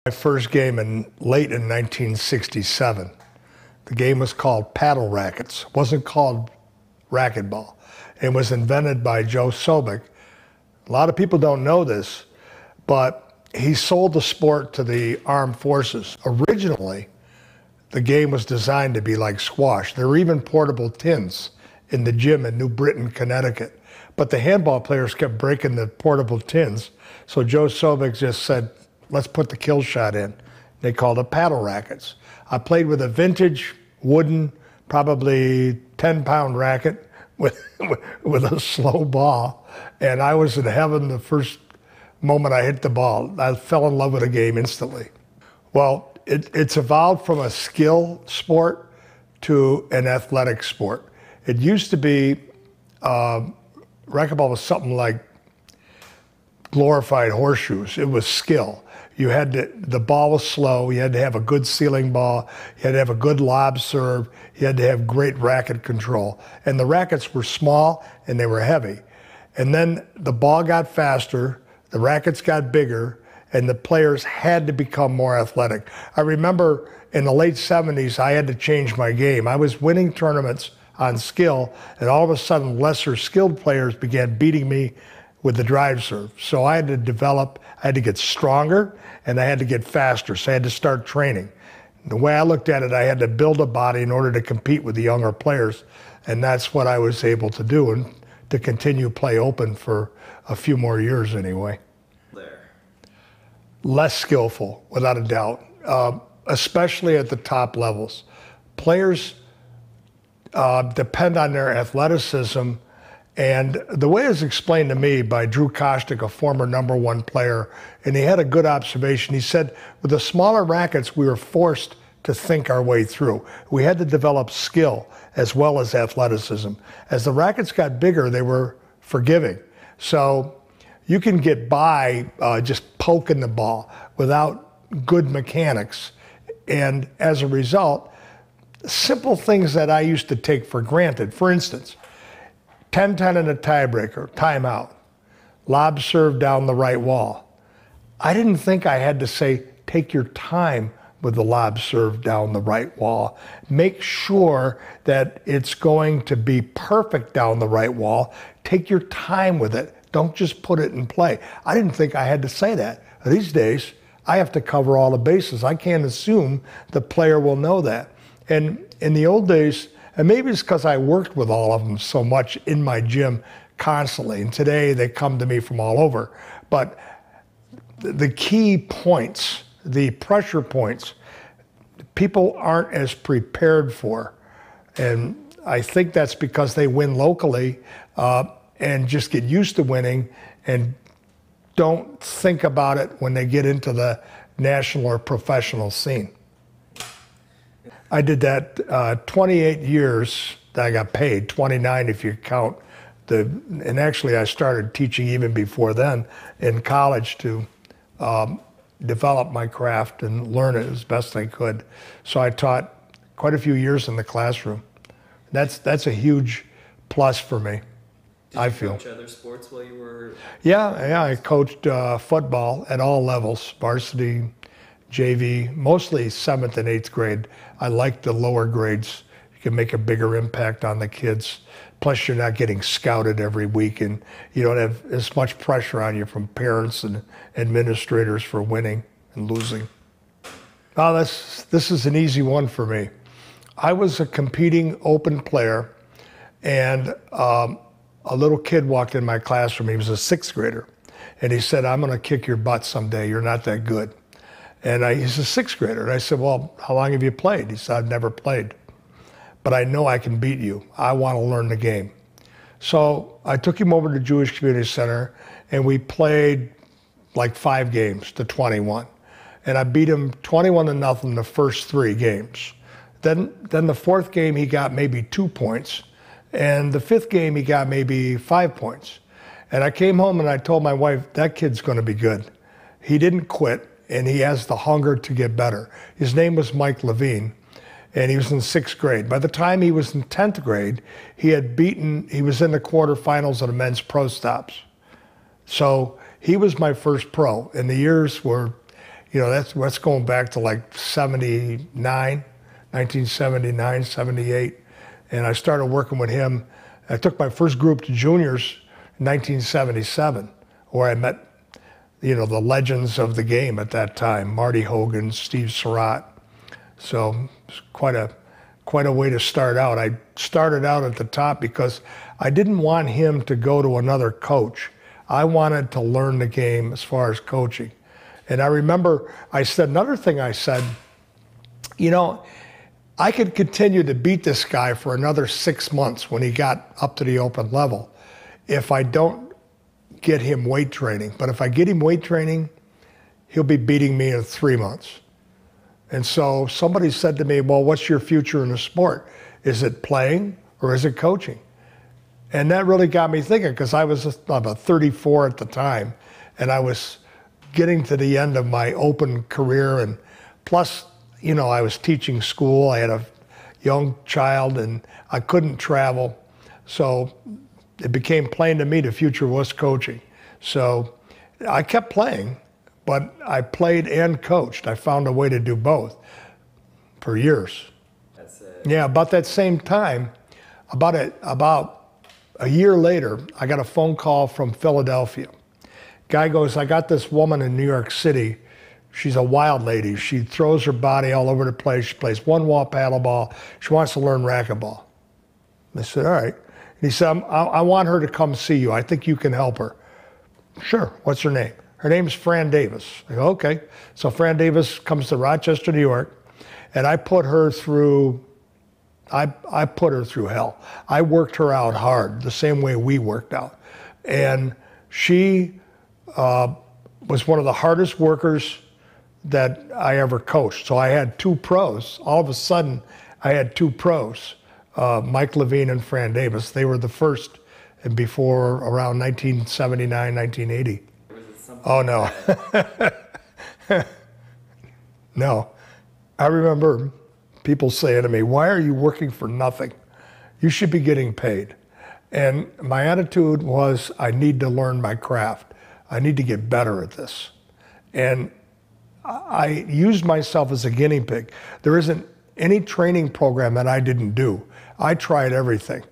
My first game late in 1967. The game was called paddle rackets. It wasn't called racquetball. It was invented by Joe Sobek. A lot of people don't know this, but he sold the sport to the armed forces. Originally, the game was designed to be like squash. There were even portable tins in the gym in New Britain, Connecticut. But the handball players kept breaking the portable tins. So Joe Sobek just said, let's put the kill shot in. They called it paddle rackets. I played with a vintage wooden, probably 10-pound racket with a slow ball. And I was in heaven the first moment I hit the ball. I fell in love with the game instantly. Well, it's evolved from a skill sport to an athletic sport. It used to be, racquetball was something like glorified horseshoes. It was skill. The ball was slow. You had to have a good ceiling ball. You had to have a good lob serve. You had to have great racket control. And the rackets were small and they were heavy. And then the ball got faster, the rackets got bigger, and the players had to become more athletic. I remember in the late 70s, I had to change my game. I was winning tournaments on skill, and all of a sudden lesser skilled players began beating me with the drive serve. So I had to develop, I had to get stronger, and I had to get faster, so I had to start training. The way I looked at it, I had to build a body in order to compete with the younger players, and that's what I was able to do, and to continue play open for a few more years anyway. Less skillful, without a doubt, especially at the top levels. Players depend on their athleticism. And the way it was explained to me by Drew Kostick, a former #1 player, and he had a good observation. He said, with the smaller rackets, we were forced to think our way through. We had to develop skill as well as athleticism. As the rackets got bigger, they were forgiving. So you can get by just poking the ball without good mechanics. And as a result, simple things that I used to take for granted. For instance, 10-10 in a tiebreaker, timeout, lob serve down the right wall. I didn't think I had to say, take your time with the lob serve down the right wall. Make sure that it's going to be perfect down the right wall. Take your time with it. Don't just put it in play. I didn't think I had to say that. These days, I have to cover all the bases. I can't assume the player will know that. And in the old days, and maybe it's because I worked with all of them so much in my gym constantly, and today they come to me from all over. But the key points, the pressure points, people aren't as prepared for. And I think that's because they win locally and just get used to winning and don't think about it when they get into the national or professional scene. I did that 28 years that I got paid, 29 if you count and actually I started teaching even before then in college to develop my craft and learn it as best I could. So I taught quite a few years in the classroom. That's a huge plus for me, I feel. Did you coach other sports while you were? Yeah, I coached football at all levels, varsity, JV, mostly 7th and 8th grade. I like the lower grades. You can make a bigger impact on the kids. Plus you're not getting scouted every week and you don't have as much pressure on you from parents and administrators for winning and losing. Oh, this is an easy one for me. I was a competing open player and a little kid walked in my classroom. He was a 6th grader and he said, I'm gonna kick your butt someday. You're not that good. And he's a 6th grader. And I said, well, how long have you played? He said, I've never played, but I know I can beat you. I want to learn the game. So I took him over to Jewish Community Center and we played like 5 games to 21. And I beat him 21-0 the first 3 games. Then the 4th game, he got maybe 2 points. And the 5th game, he got maybe 5 points. And I came home and I told my wife, that kid's going to be good. He didn't quit. And he has the hunger to get better. His name was Mike Levine, and he was in 6th grade. By the time he was in 10th grade, he was in the quarterfinals of the men's pro stops. So he was my first pro, and the years were, You know, that's going back to like 1979, 78. And I started working with him. I took my first group to juniors in 1977, where I met, you know, the legends of the game at that time, Marty Hogan, Steve Surratt. So it's quite a way to start out. I started out at the top because I didn't want him to go to another coach. I wanted to learn the game as far as coaching. And I remember I said, another thing I said, you know, I could continue to beat this guy for another 6 months when he got up to the open level if I don't get him weight training. But if I get him weight training, he'll be beating me in 3 months. And so somebody said to me, well, what's your future in the sport? Is it playing or is it coaching? And that really got me thinking, because I was about 34 at the time, and I was getting to the end of my open career, and plus, you know, I was teaching school. I had a young child, and I couldn't travel. So it became plain to me the future was coaching. So I kept playing, but I played and coached. I found a way to do both for years. That's it. Yeah, about that same time, about a year later, I got a phone call from Philadelphia. Guy goes, I got this woman in New York City. She's a wild lady. She throws her body all over the place. She plays one-wall paddleball. She wants to learn racquetball. I said, all right. And he said, I want her to come see you. I think you can help her. Sure. What's her name? Her name's Fran Davis. I go, okay. So Fran Davis comes to Rochester, New York, and I put her through hell. I worked her out hard, the same way we worked out. And she was one of the hardest workers that I ever coached. So I had two pros. All of a sudden, I had two pros, Mike Levine and Fran Davis. They were the first, and before around 1979, 1980. Oh, no. No. I remember people saying to me, why are you working for nothing? You should be getting paid. And my attitude was, I need to learn my craft. I need to get better at this. And I used myself as a guinea pig. There isn't any training program that I didn't do. I tried everything.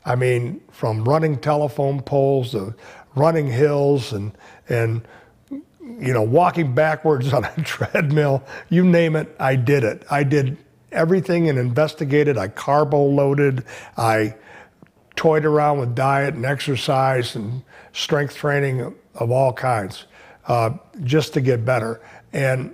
I mean, from running telephone poles to running hills and you know, walking backwards on a treadmill, you name it, I did it. I did everything and investigated. I carbo loaded. I toyed around with diet and exercise and strength training of all kinds, just to get better. And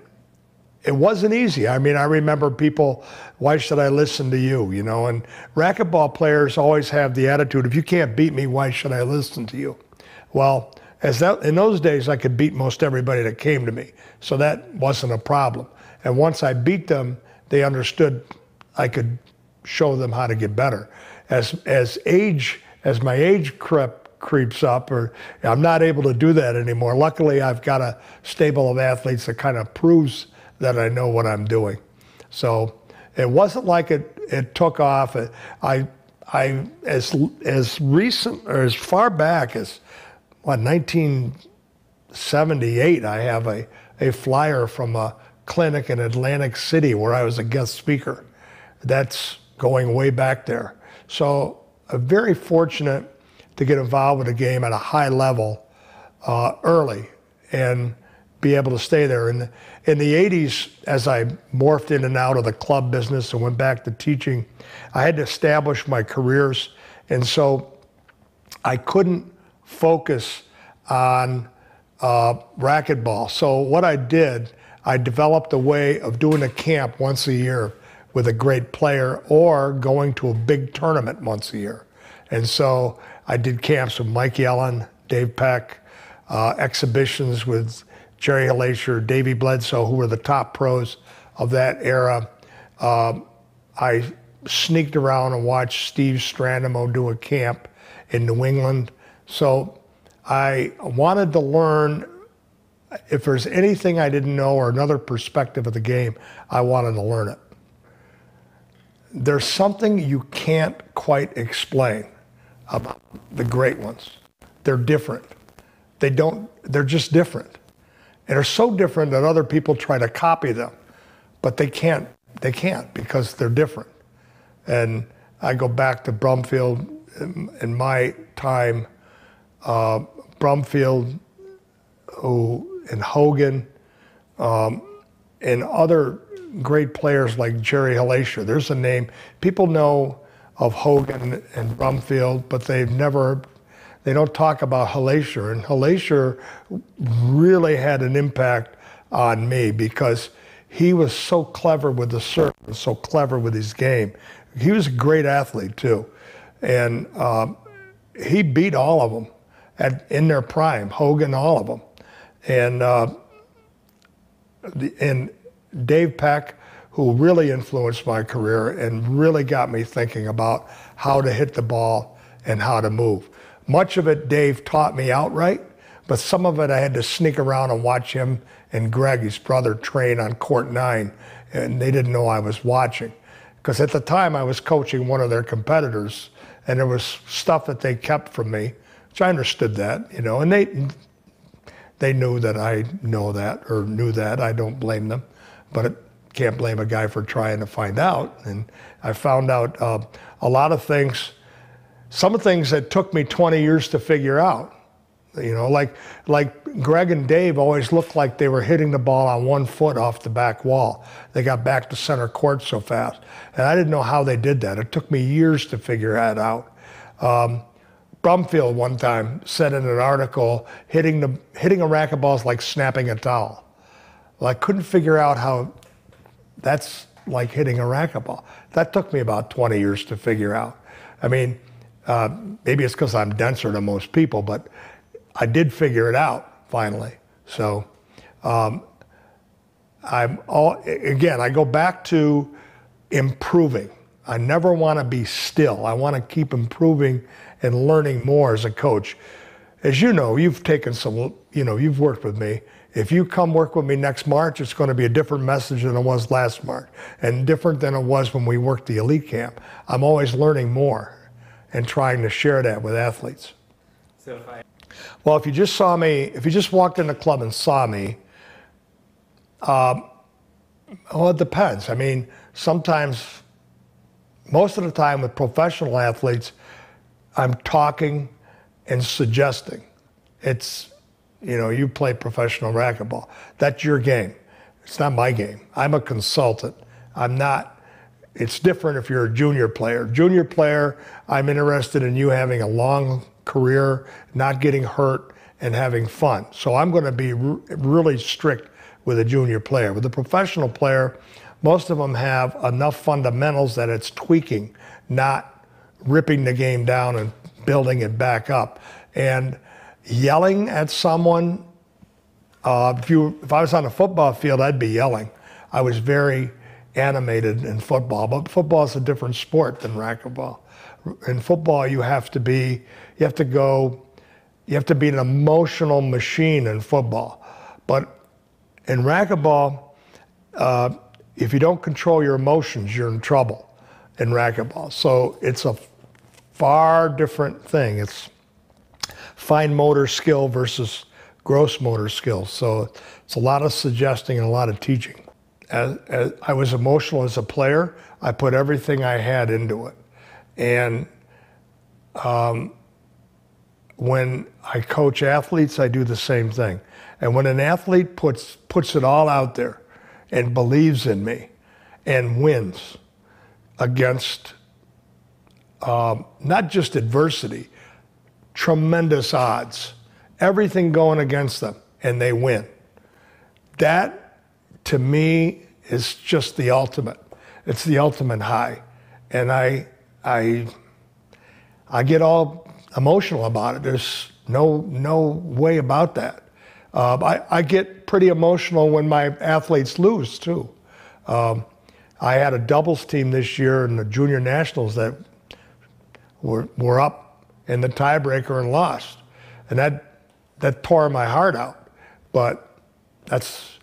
it wasn't easy. I mean, I remember people, why should I listen to you? You know, and racquetball players always have the attitude, if you can't beat me, why should I listen to you? Well, in those days, I could beat most everybody that came to me. So that wasn't a problem. And once I beat them, they understood I could show them how to get better. As my age creeps up, or I'm not able to do that anymore. Luckily, I've got a stable of athletes that kind of proves that I know what I'm doing. So it wasn't like it took off. As recent, or as far back as, 1978, I have a flyer from a clinic in Atlantic City where I was a guest speaker. That's going way back there. So I'm very fortunate to get involved with the game at a high level early and be able to stay there. In the 80s, as I morphed in and out of the club business and went back to teaching, I had to establish my careers. And so I couldn't focus on racquetball. So what I did, I developed a way of doing a camp once a year with a great player, or going to a big tournament once a year. And so I did camps with Mike Yellen, Dave Peck, exhibitions with Jerry Halacier, Davey Bledsoe, who were the top pros of that era. I sneaked around and watched Steve Strandemo do a camp in New England. So I wanted to learn, if there's anything I didn't know or another perspective of the game, I wanted to learn it. There's something you can't quite explain about the great ones. They're different. They're just different. And they're so different that other people try to copy them, but they can't because they're different. And I go back to Brumfield in my time, Brumfield, and Hogan, and other great players like Jerry Hellacier. There's a name, people know of Hogan and Brumfield, but they don't talk about Hellacier. And Hellacier really had an impact on me because he was so clever with the serve and so clever with his game. He was a great athlete too. And he beat all of them in their prime, Hogan, all of them. And Dave Peck, who really influenced my career and really got me thinking about how to hit the ball and how to move. Much of it Dave taught me outright, but some of it I had to sneak around and watch him and Greg, his brother, train on court 9, and they didn't know I was watching. Because at the time I was coaching one of their competitors, and there was stuff that they kept from me, which I understood that, you know, and they knew that I know that or knew that. I don't blame them, but can't blame a guy for trying to find out. And I found out a lot of things, some things that took me 20 years to figure out. You know, like Greg and Dave always looked like they were hitting the ball on 1 foot off the back wall. They got back to center court so fast. And I didn't know how they did that. It took me years to figure that out. Brumfield one time said in an article, hitting a racquetball is like snapping a towel. Well, I couldn't figure out how that's like hitting a racquetball. That took me about 20 years to figure out. I mean, maybe it's because I'm denser than most people, but I did figure it out finally. So again, I go back to improving. I never want to be still. I want to keep improving and learning more as a coach. As you know, you've taken some, you know, you've worked with me. If you come work with me next March, it's going to be a different message than it was last March, and different than it was when we worked the elite camp. I'm always learning more and trying to share that with athletes. Well, if you just saw me, if you just walked in the club and saw me, well, it depends. I mean, sometimes, most of the time with professional athletes, I'm talking and suggesting. It's, you know, you play professional racquetball. That's your game. It's not my game. I'm a consultant. I'm not, it's different if you're a junior player. Junior player, I'm interested in you having a long career, not getting hurt, and having fun. So I'm going to be really strict with a junior player. With a professional player, most of them have enough fundamentals that it's tweaking, not ripping the game down and building it back up. And yelling at someone, if I was on a football field, I'd be yelling. I was very animated in football, but football is a different sport than racquetball. In football, you have to be an emotional machine in football. But in racquetball, if you don't control your emotions, you're in trouble in racquetball. So it's a far different thing. It's fine motor skill versus gross motor skill. So it's a lot of suggesting and a lot of teaching. As I was emotional as a player, I put everything I had into it. And when I coach athletes, I do the same thing. And when an athlete puts it all out there and believes in me and wins against not just adversity, tremendous odds, everything going against them, and they win. That, to me, is just the ultimate. It's the ultimate high. And I get all emotional about it. There's no way about that. I get pretty emotional when my athletes lose, too. I had a doubles team this year in the junior nationals that were up in the tiebreaker and lost. And that tore my heart out. But that's,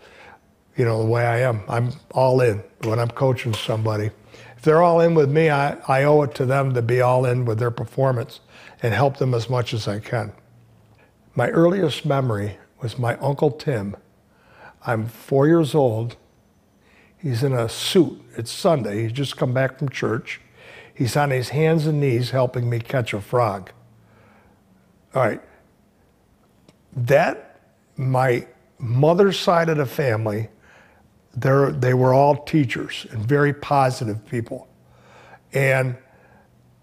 you know, the way I am. I'm all in when I'm coaching somebody. If they're all in with me, I owe it to them to be all in with their performance and help them as much as I can. My earliest memory was my Uncle Tim I'm 4 years old. He's in a suit. It's Sunday. He's just come back from church. He's on his hands and knees helping me catch a frog. All right. My mother's side of the family, they were all teachers and very positive people. And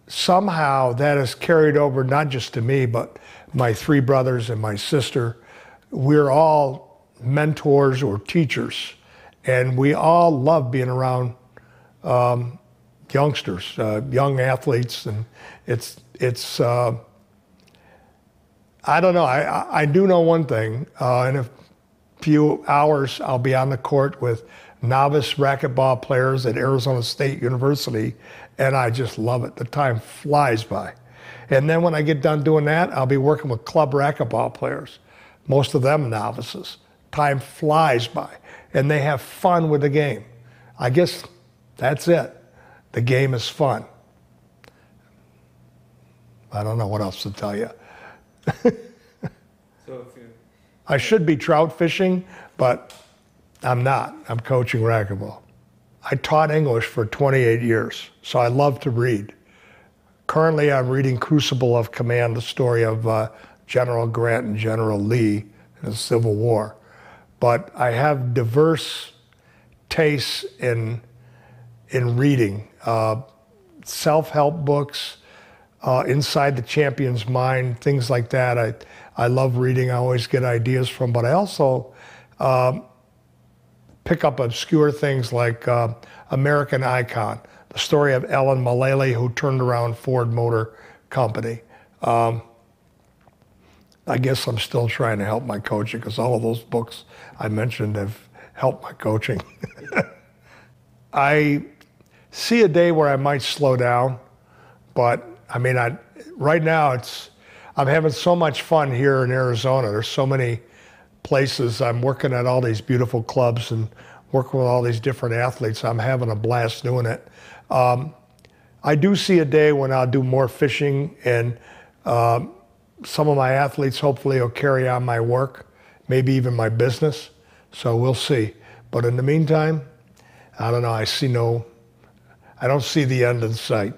somehow that has carried over not just to me, but my 3 brothers and my sister. We're all mentors or teachers, and we all love being around youngsters, young athletes, and it's I don't know. I do know one thing. In a few hours, I'll be on the court with novice racquetball players at Arizona State University, and I just love it. The time flies by. And then when I get done doing that, I'll be working with club racquetball players, most of them novices. Time flies by, and they have fun with the game. I guess that's it. The game is fun. I don't know what else to tell you. I should be trout fishing, but I'm not. I'm coaching racquetball. I taught English for 28 years, so I love to read. Currently, I'm reading Crucible of Command, the story of General Grant and General Lee in the Civil War. But I have diverse tastes in reading. Self-help books, Inside the Champion's Mind, things like that. I love reading. I always get ideas from, but I also pick up obscure things like American Icon, the story of Ellen Mullally, who turned around Ford Motor Company. I guess I'm still trying to help my coaching because all of those books I mentioned have helped my coaching. I see a day where I might slow down, but I mean, right now I'm having so much fun here in Arizona. There's so many places. I'm working at all these beautiful clubs and working with all these different athletes. I'm having a blast doing it. I do see a day when I'll do more fishing, and some of my athletes hopefully will carry on my work, maybe even my business. So we'll see. But in the meantime, I don't know. I don't see the end in sight.